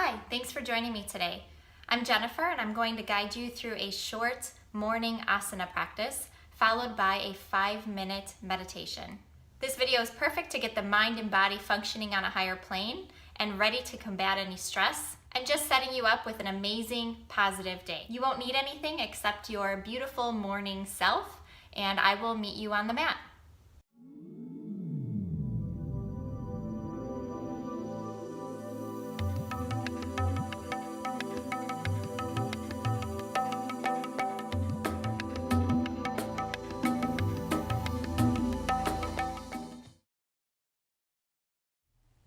Hi, thanks for joining me today. I'm Jennifer and I'm going to guide you through a short morning asana practice followed by a 5-minute meditation. This video is perfect to get the mind and body functioning on a higher plane and ready to combat any stress and just setting you up with an amazing, positive day. You won't need anything except your beautiful morning self, and I will meet you on the mat.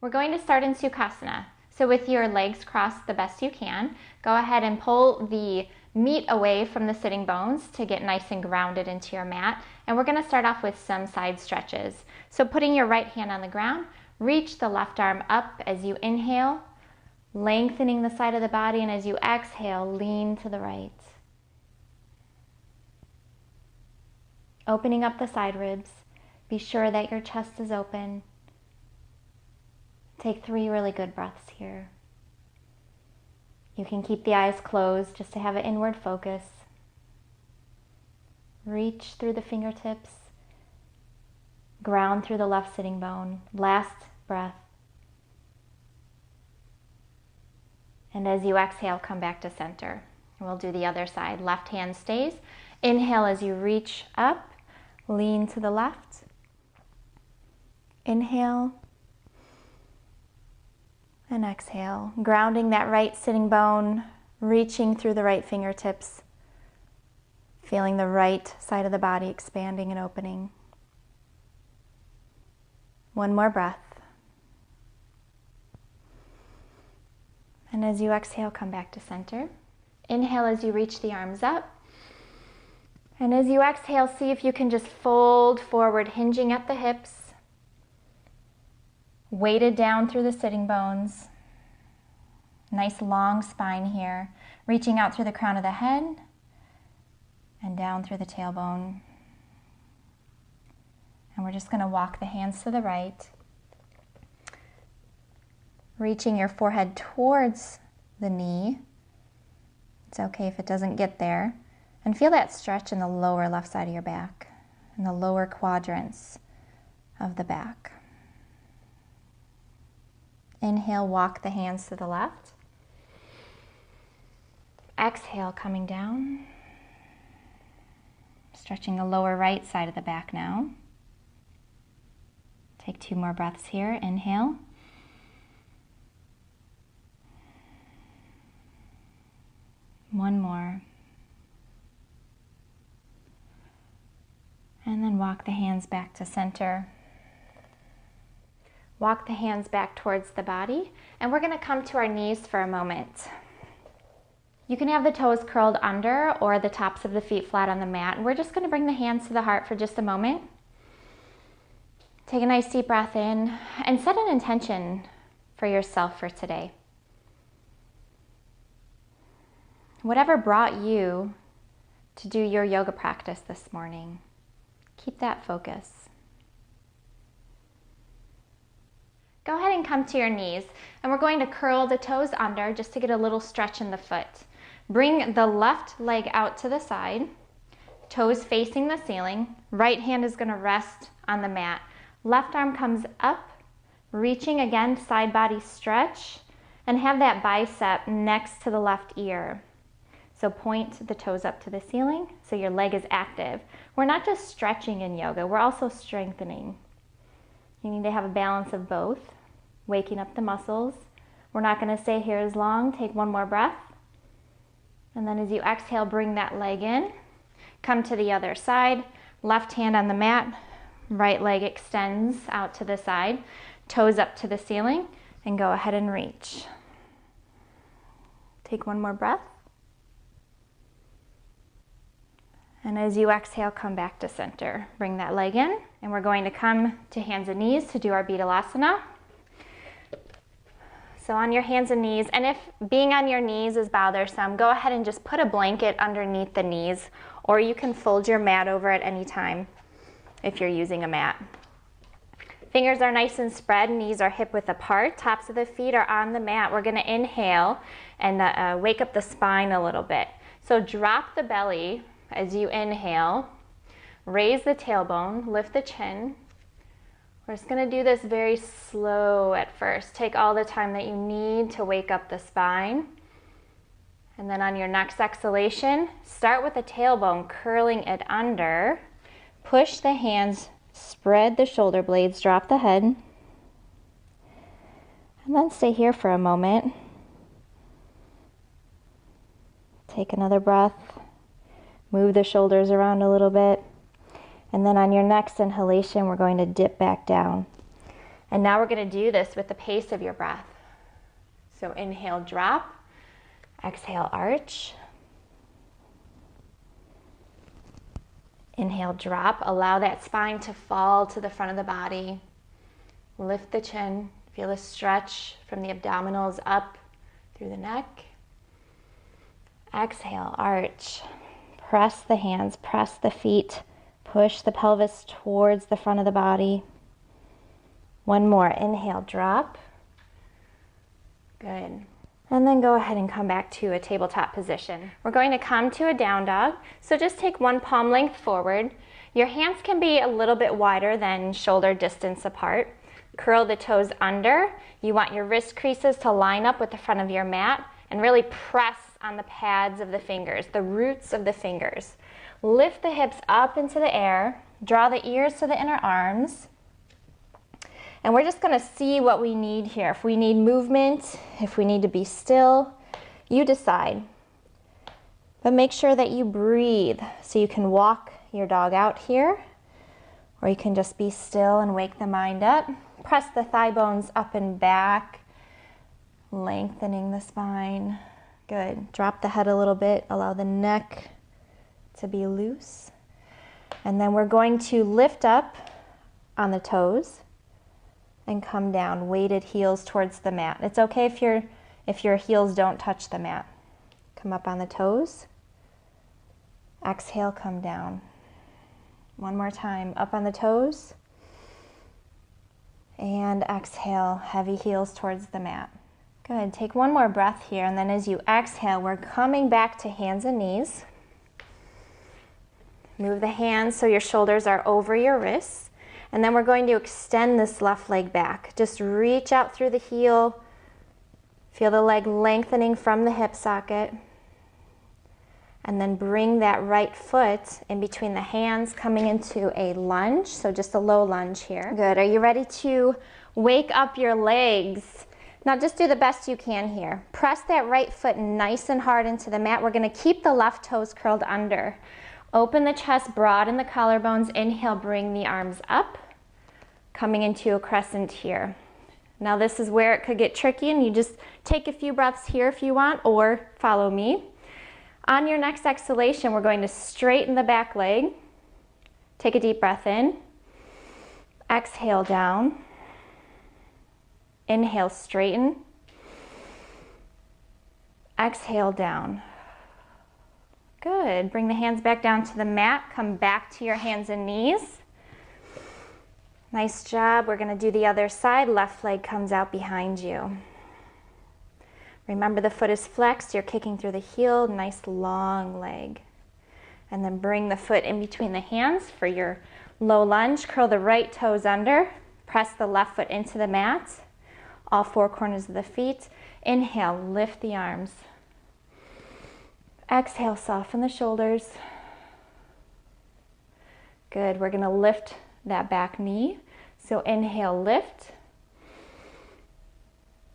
We're going to start in Sukhasana. So with your legs crossed the best you can, go ahead and pull the meat away from the sitting bones to get nice and grounded into your mat. And we're going to start off with some side stretches. So putting your right hand on the ground, reach the left arm up as you inhale, lengthening the side of the body, and as you exhale, lean to the right. Opening up the side ribs. Be sure that your chest is open. Take 3 really good breaths here. You can keep the eyes closed just to have an inward focus. Reach through the fingertips. Ground through the left sitting bone. Last breath. And as you exhale, come back to center. And we'll do the other side. Left hand stays. Inhale as you reach up. Lean to the left. Inhale. And exhale, grounding that right sitting bone, reaching through the right fingertips, feeling the right side of the body expanding and opening. One more breath. And as you exhale, come back to center. Inhale as you reach the arms up. And as you exhale, see if you can just fold forward, hinging at the hips. Weighted down through the sitting bones. Nice long spine here. Reaching out through the crown of the head and down through the tailbone. And we're just going to walk the hands to the right. Reaching your forehead towards the knee. It's okay if it doesn't get there. And feel that stretch in the lower left side of your back, in the lower quadrants of the back. Inhale, walk the hands to the left. Exhale, coming down. Stretching the lower right side of the back now. Take 2 more breaths here. Inhale. One more. And then walk the hands back to center. Walk the hands back towards the body, and we're going to come to our knees for a moment. You can have the toes curled under or the tops of the feet flat on the mat, and we're just going to bring the hands to the heart for just a moment. Take a nice deep breath in and set an intention for yourself for today. Whatever brought you to do your yoga practice this morning, keep that focus. Go ahead and come to your knees, and we're going to curl the toes under just to get a little stretch in the foot. Bring the left leg out to the side, toes facing the ceiling. Right hand is going to rest on the mat. Left arm comes up, reaching again, side body stretch, and have that bicep next to the left ear. So point the toes up to the ceiling so your leg is active. We're not just stretching in yoga, we're also strengthening. You need to have a balance of both, waking up the muscles. We're not going to stay here as long. Take 1 more breath. And then as you exhale, bring that leg in. Come to the other side. Left hand on the mat. Right leg extends out to the side. Toes up to the ceiling. And go ahead and reach. Take 1 more breath. And as you exhale, come back to center. Bring that leg in, and we're going to come to hands and knees to do our Betalasana. So on your hands and knees, and if being on your knees is bothersome, go ahead and just put a blanket underneath the knees, or you can fold your mat over at any time if you're using a mat. Fingers are nice and spread, knees are hip width apart, tops of the feet are on the mat. We're gonna inhale and wake up the spine a little bit. So drop the belly as you inhale, raise the tailbone, lift the chin. We're just gonna do this very slow at first. Take all the time that you need to wake up the spine. And then on your next exhalation, start with the tailbone, curling it under. Push the hands, spread the shoulder blades, drop the head. And then stay here for a moment. Take another breath. Move the shoulders around a little bit. And then on your next inhalation, we're going to dip back down. And now we're going to do this with the pace of your breath. So inhale, drop. Exhale, arch. Inhale, drop. Allow that spine to fall to the front of the body. Lift the chin. Feel a stretch from the abdominals up through the neck. Exhale, arch. Press the hands, press the feet. Push the pelvis towards the front of the body. One more. Inhale, drop. Good. And then go ahead and come back to a tabletop position. We're going to come to a down dog. So just take one palm length forward. Your hands can be a little bit wider than shoulder distance apart. Curl the toes under. You want your wrist creases to line up with the front of your mat and really press on the pads of the fingers, the roots of the fingers. Lift the hips up into the air. Draw the ears to the inner arms. And we're just gonna see what we need here. If we need movement, if we need to be still, you decide. But make sure that you breathe so you can walk your dog out here, or you can just be still and wake the mind up. Press the thigh bones up and back, lengthening the spine. Good. Drop the head a little bit, allow the neck to be loose. And then we're going to lift up on the toes and come down, weighted heels towards the mat. It's okay if your heels don't touch the mat. Come up on the toes. Exhale, come down. One more time, up on the toes. And exhale, heavy heels towards the mat. Good, take one more breath here, and then as you exhale, we're coming back to hands and knees. Move the hands so your shoulders are over your wrists. And then we're going to extend this left leg back. Just reach out through the heel. Feel the leg lengthening from the hip socket. And then bring that right foot in between the hands, coming into a lunge. So just a low lunge here. Good. Are you ready to wake up your legs? Now just do the best you can here. Press that right foot nice and hard into the mat. We're going to keep the left toes curled under. Open the chest, broaden the collarbones. Inhale, bring the arms up. Coming into a crescent here. Now this is where it could get tricky, and you just take a few breaths here if you want, or follow me. On your next exhalation, we're going to straighten the back leg. Take a deep breath in. Exhale down. Inhale, straighten. Exhale down. Good. Bring the hands back down to the mat. Come back to your hands and knees. Nice job. We're going to do the other side. Left leg comes out behind you. Remember, the foot is flexed. You're kicking through the heel. Nice long leg. And then bring the foot in between the hands for your low lunge. Curl the right toes under. Press the left foot into the mat. All four corners of the feet. Inhale, lift the arms. Exhale, soften the shoulders. Good. We're going to lift that back knee. So inhale, lift.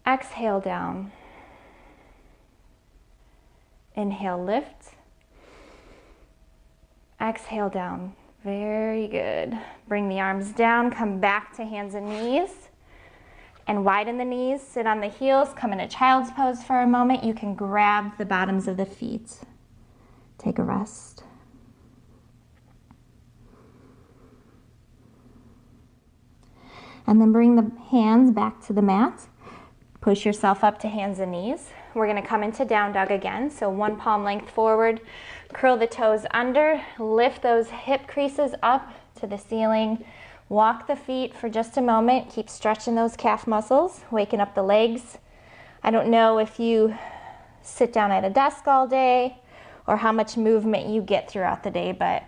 Exhale, down. Inhale, lift. Exhale, down. Very good. Bring the arms down, come back to hands and knees. And widen the knees, sit on the heels, come in a child's pose for a moment. You can grab the bottoms of the feet. Take a rest. And then bring the hands back to the mat. Push yourself up to hands and knees. We're going to come into down dog again. So one palm length forward, curl the toes under, lift those hip creases up to the ceiling. Walk the feet for just a moment. Keep stretching those calf muscles, waking up the legs. I don't know if you sit down at a desk all day or how much movement you get throughout the day, but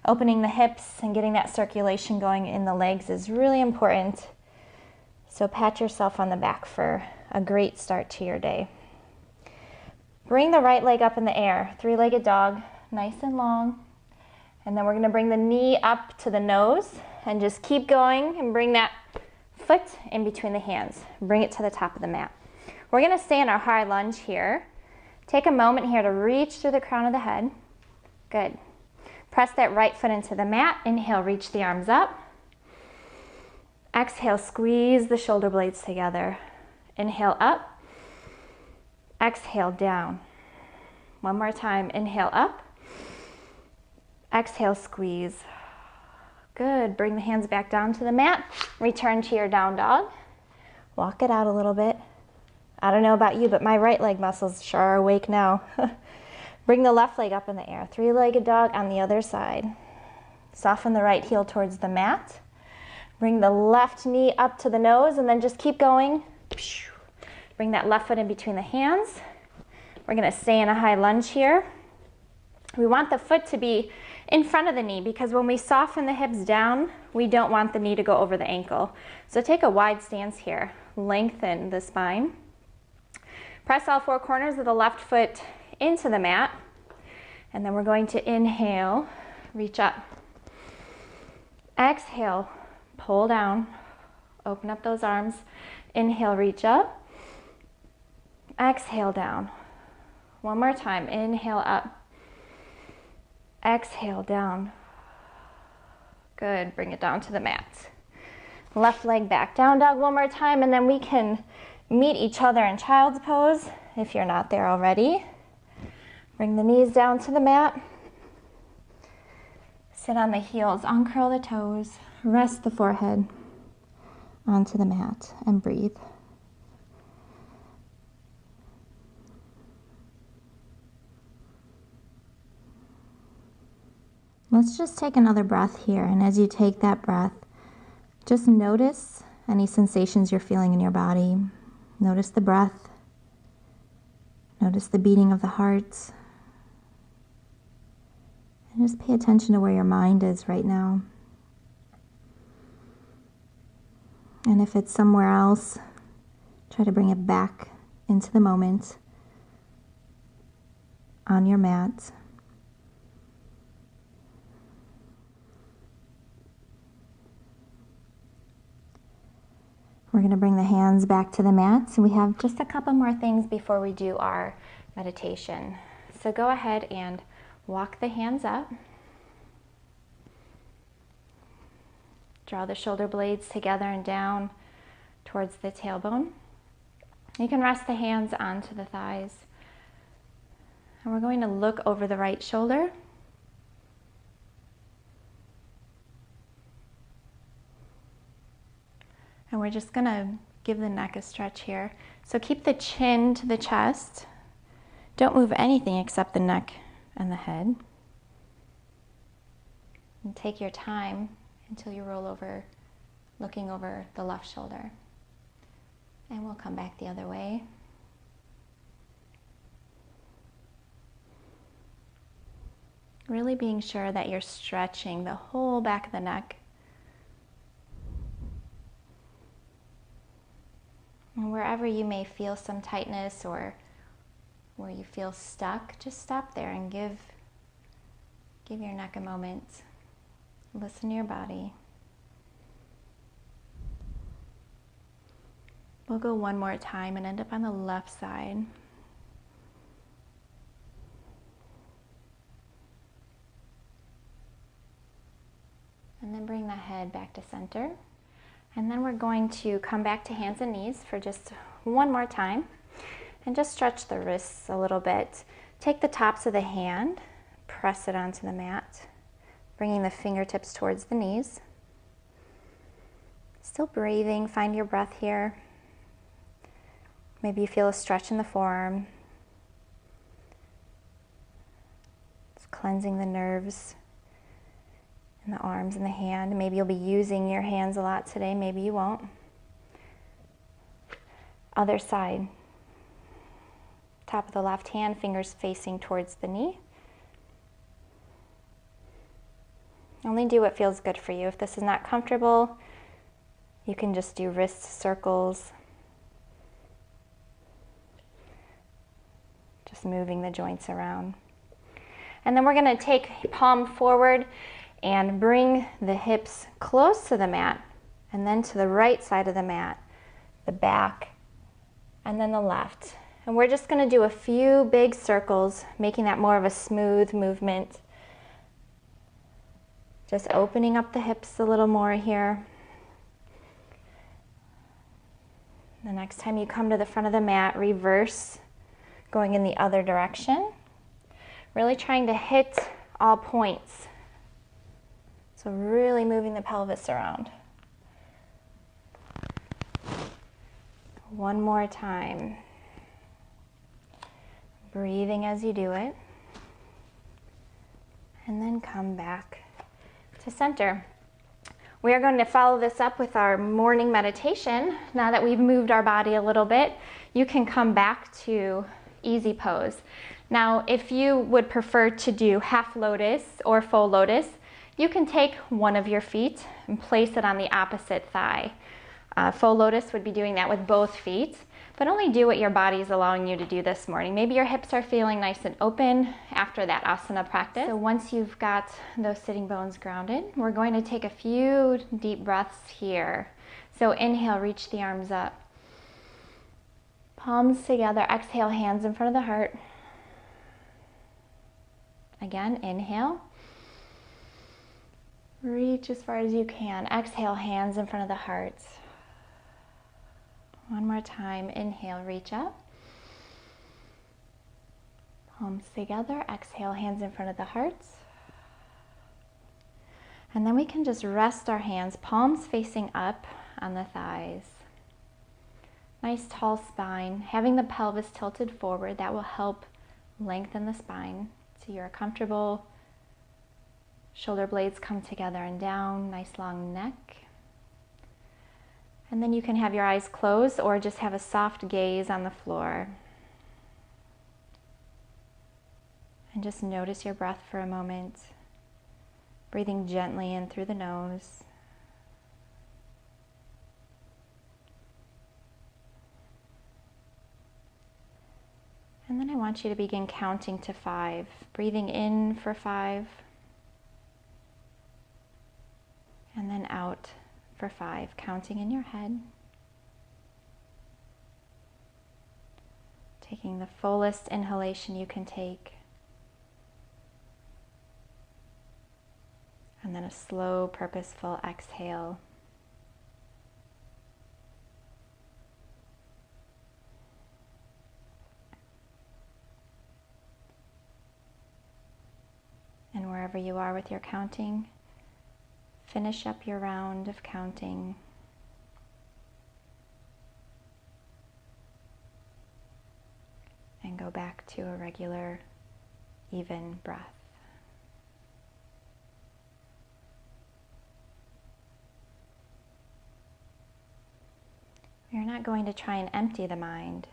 opening the hips and getting that circulation going in the legs is really important. So pat yourself on the back for a great start to your day. Bring the right leg up in the air, three-legged dog, nice and long. And then we're gonna bring the knee up to the nose and just keep going and bring that foot in between the hands. Bring it to the top of the mat. We're gonna stay in our high lunge here. Take a moment here to reach through the crown of the head. Good. Press that right foot into the mat. Inhale, reach the arms up. Exhale, squeeze the shoulder blades together. Inhale up. Exhale, down. One more time. Inhale up. Exhale, squeeze. Good. Bring the hands back down to the mat. Return to your down dog. Walk it out a little bit. I don't know about you, but my right leg muscles sure are awake now. Bring the left leg up in the air. Three-legged dog on the other side. Soften the right heel towards the mat. Bring the left knee up to the nose and then just keep going. Bring that left foot in between the hands. We're gonna stay in a high lunge here. We want the foot to be in front of the knee because when we soften the hips down, we don't want the knee to go over the ankle. So take a wide stance here. Lengthen the spine. Press all four corners of the left foot into the mat. And then we're going to inhale, reach up. Exhale, pull down. Open up those arms. Inhale, reach up. Exhale, down. One more time. Inhale, up. Exhale, down. Good. Bring it down to the mat. Left leg back, down dog one more time, and then we can meet each other in child's pose if you're not there already. Bring the knees down to the mat. Sit on the heels, uncurl the toes, rest the forehead onto the mat, and breathe. Let's just take another breath here, and as you take that breath, just notice any sensations you're feeling in your body. Notice the breath. Notice the beating of the heart. And just pay attention to where your mind is right now. And if it's somewhere else, try to bring it back into the moment on your mat. We're going to bring the hands back to the mat. So we have just a couple more things before we do our meditation. So go ahead and walk the hands up. Draw the shoulder blades together and down towards the tailbone. You can rest the hands onto the thighs. And we're going to look over the right shoulder. And we're just gonna give the neck a stretch here. So keep the chin to the chest. Don't move anything except the neck and the head. And take your time until you roll over, looking over the left shoulder. And we'll come back the other way. Really being sure that you're stretching the whole back of the neck. And wherever you may feel some tightness or where you feel stuck, just stop there and give your neck a moment. Listen to your body. We'll go one more time and end up on the left side. And then bring the head back to center. And then we're going to come back to hands and knees for just one more time. And just stretch the wrists a little bit. Take the tops of the hand, press it onto the mat, bringing the fingertips towards the knees. Still breathing, find your breath here. Maybe you feel a stretch in the forearm. It's cleansing the nerves. in the arms and the hand. Maybe you'll be using your hands a lot today, maybe you won't. Other side. Top of the left hand, fingers facing towards the knee. Only do what feels good for you. If this is not comfortable, you can just do wrist circles. Just moving the joints around. And then we're going to take palm forward and bring the hips close to the mat, and then to the right side of the mat, the back, and then the left. And we're just going to do a few big circles, making that more of a smooth movement. Just opening up the hips a little more here. The next time you come to the front of the mat, reverse, going in the other direction. Really trying to hit all points. So really moving the pelvis around. One more time. Breathing as you do it. And then come back to center. We are going to follow this up with our morning meditation. Now that we've moved our body a little bit, you can come back to easy pose. Now, if you would prefer to do half lotus or full lotus, you can take one of your feet and place it on the opposite thigh. Full lotus would be doing that with both feet, but only do what your body is allowing you to do this morning. Maybe your hips are feeling nice and open after that asana practice. So once you've got those sitting bones grounded, we're going to take a few deep breaths here. So inhale, reach the arms up. Palms together, exhale, hands in front of the heart. Again, inhale. Reach as far as you can. Exhale, hands in front of the heart. One more time. Inhale, reach up. Palms together. Exhale, hands in front of the heart. And then we can just rest our hands, palms facing up on the thighs. Nice tall spine. Having the pelvis tilted forward, that will help lengthen the spine so you're comfortable. Shoulder blades come together and down. Nice long neck. And then you can have your eyes closed or just have a soft gaze on the floor. And just notice your breath for a moment. Breathing gently in through the nose. And then I want you to begin counting to 5. Breathing in for 5. And then out for 5, counting in your head. Taking the fullest inhalation you can take. And then a slow, purposeful exhale. And wherever you are with your counting, finish up your round of counting. And go back to a regular, even breath. We're not going to try and empty the mind.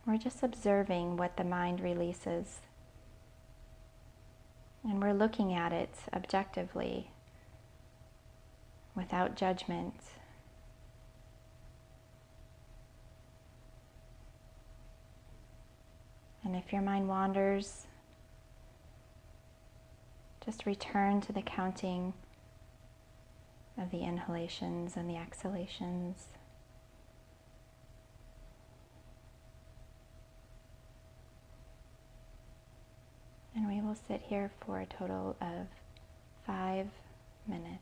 We're just observing what the mind releases. And we're looking at it objectively, without judgment. And if your mind wanders, just return to the counting of the inhalations and the exhalations. And we will sit here for a total of 5 minutes.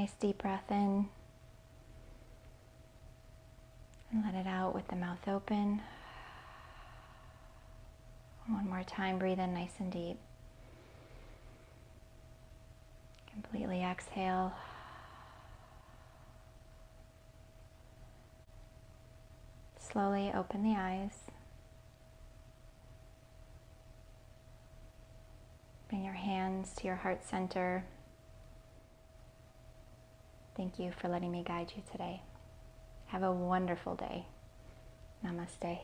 Nice deep breath in. And let it out with the mouth open. One more time, breathe in nice and deep. Completely exhale. Slowly open the eyes. Bring your hands to your heart center. Thank you for letting me guide you today. Have a wonderful day. Namaste.